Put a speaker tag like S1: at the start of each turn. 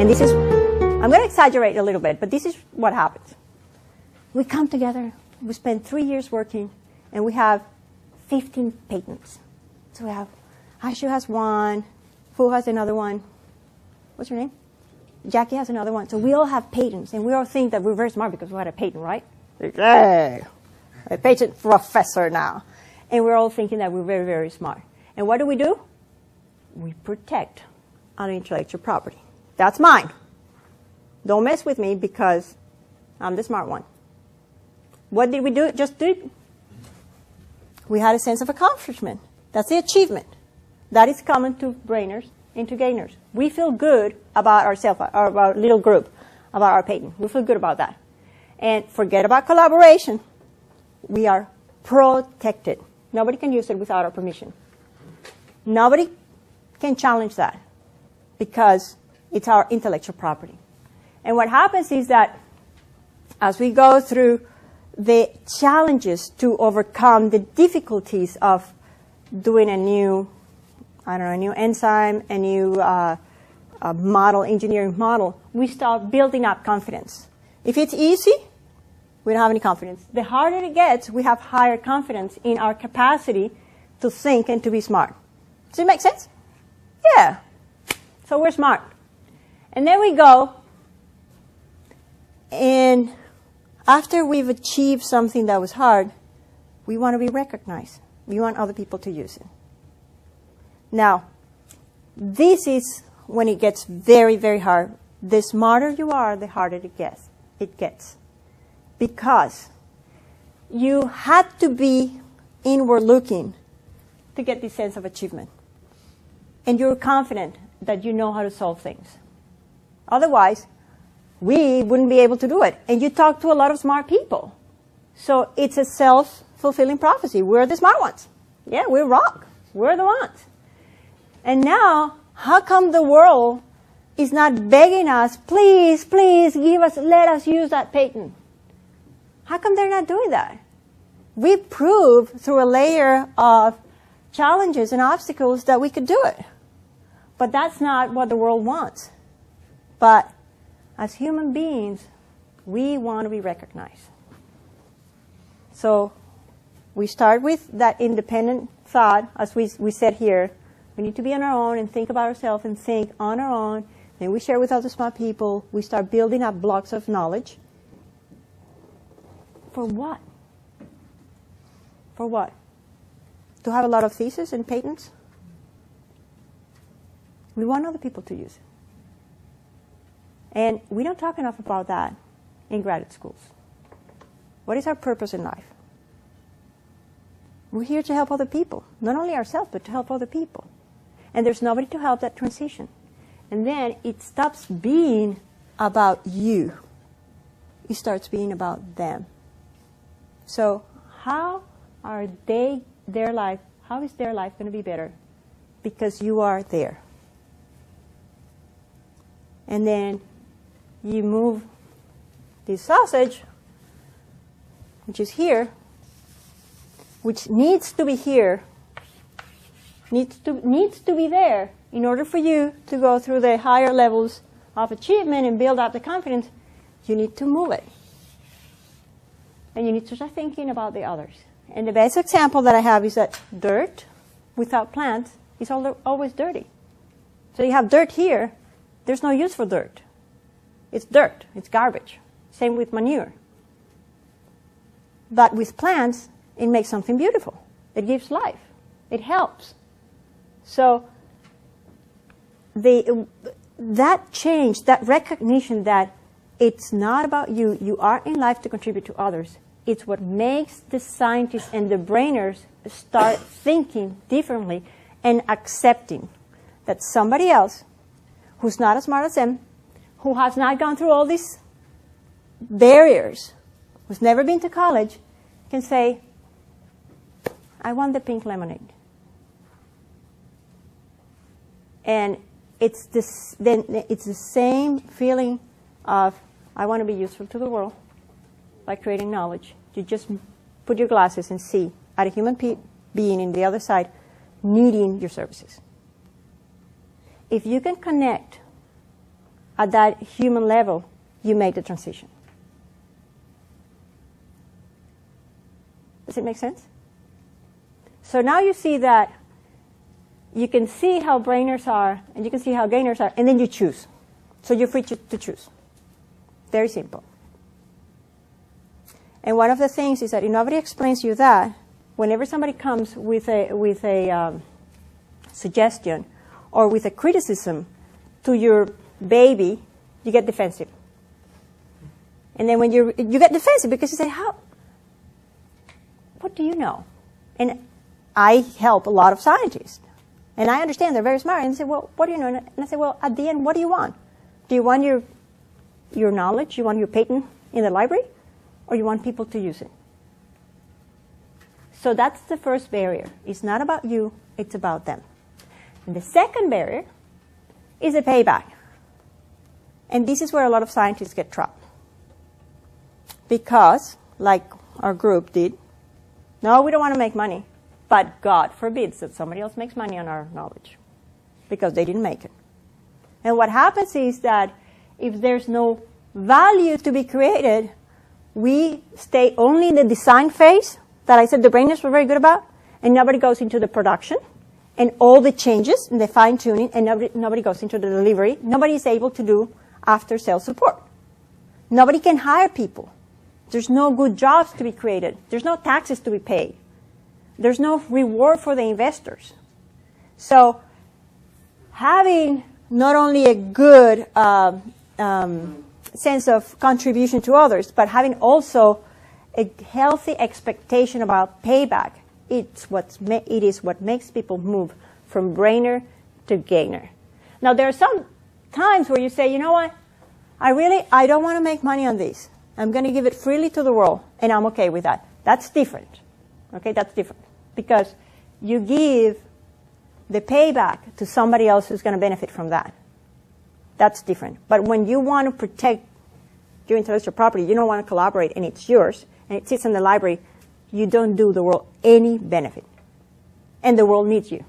S1: And this is, I'm going to exaggerate a little bit, but this is what happens. We come together, we spend 3 years working, and we have 15 patents. So we have, Ashu has one, Fu has another one. What's your name? Jackie has another one. So we all have patents, and we all think that we're very smart because we had a patent, right? Hey, a patent professor now. And we're all thinking that we're very, very smart. And what do? We protect our intellectual property. That's mine. Don't mess with me because I'm the smart one. What did we do? Just do? We had a sense of accomplishment. That's the achievement. That is common to brainers and to gainers. We feel good about ourselves, or about our little group, about our patent. We feel good about that. And forget about collaboration. We are protected. Nobody can use it without our permission. Nobody can challenge that because it's our intellectual property. And what happens is that as we go through the challenges to overcome the difficulties of doing a new, a new enzyme, a new model, engineering model, we start building up confidence. If it's easy, we don't have any confidence. The harder it gets, we have higher confidence in our capacity to think and to be smart. Does it make sense? Yeah. So we're smart. And then we go, and after we've achieved something that was hard, we want to be recognized. We want other people to use it. Now, this is when it gets very, very hard. The smarter you are, the harder it gets. Because you had to be inward looking to get this sense of achievement. And you're confident that you know how to solve things. Otherwise, we wouldn't be able to do it. And you talk to a lot of smart people. So it's a self-fulfilling prophecy. We're the smart ones. Yeah, we rock. We're the ones. And now, how come the world is not begging us, please, please, let us use that patent? How come they're not doing that? We proved through a layer of challenges and obstacles that we could do it. But that's not what the world wants. But as human beings, we want to be recognized. So we start with that independent thought, as we said here. We need to be on our own and think about ourselves and think on our own. Then we share with other smart people. We start building up blocks of knowledge. For what? For what? To have a lot of theses and patents? We want other people to use it. And we don't talk enough about that in graduate schools. What is our purpose in life? We're here to help other people. Not only ourselves, but to help other people. And there's nobody to help that transition. And then it stops being about you. It starts being about them. So how is their life going to be better? Because you are there. And then you move this sausage, which is here, which needs to be here, needs to be there in order for you to go through the higher levels of achievement and build up the confidence. You need to move it. And you need to start thinking about the others. And the best example that I have is that dirt without plants is always dirty. So you have dirt here. There's no use for dirt. It's dirt. It's garbage. Same with manure. But with plants, it makes something beautiful. It gives life. It helps. So that change, that recognition that it's not about you. You are in life to contribute to others. It's what makes the scientists and the brainers start thinking differently and accepting that somebody else who's not as smart as them, who has not gone through all these barriers, who's never been to college, can say, I want the pink lemonade. And it's the same feeling of, I want to be useful to the world by creating knowledge. You just put your glasses and see at a human being in the other side needing your services. If you can connect at that human level, you make the transition. Does it make sense? So now you see that you can see how brainers are, and you can see how gainers are, and then you choose. So you're free to choose. Very simple. And one of the things is that if nobody explains you that, whenever somebody comes with a suggestion or with a criticism to your baby, you get defensive. And then when you get defensive because you say, what do you know? And I help a lot of scientists. And I understand they're very smart. And they say, well, what do you know? And I say, well, at the end, what do you want? Do you want your knowledge? You want your patent in the library? Or you want people to use it? So that's the first barrier. It's not about you, it's about them. And the second barrier is a payback. And this is where a lot of scientists get trapped. Because, like our group did, no, we don't want to make money. But God forbids that somebody else makes money on our knowledge. Because they didn't make it. And what happens is that if there's no value to be created, we stay only in the design phase that I said the brainers were very good about, and nobody goes into the production and all the changes and the fine-tuning, and nobody goes into the delivery. Nobody is able to do after-sales support. Nobody can hire people. There's no good jobs to be created. There's no taxes to be paid. There's no reward for the investors. So having not only a good sense of contribution to others, but having also a healthy expectation about payback, it is what makes people move from brainer to gainer. Now, there are some times where you say, you know what, I don't want to make money on this. I'm going to give it freely to the world, and I'm okay with that. That's different. Okay, that's different. Because you give the payback to somebody else who's going to benefit from that. That's different. But when you want to protect your intellectual property, you don't want to collaborate, and it's yours, and it sits in the library, you don't do the world any benefit. And the world needs you.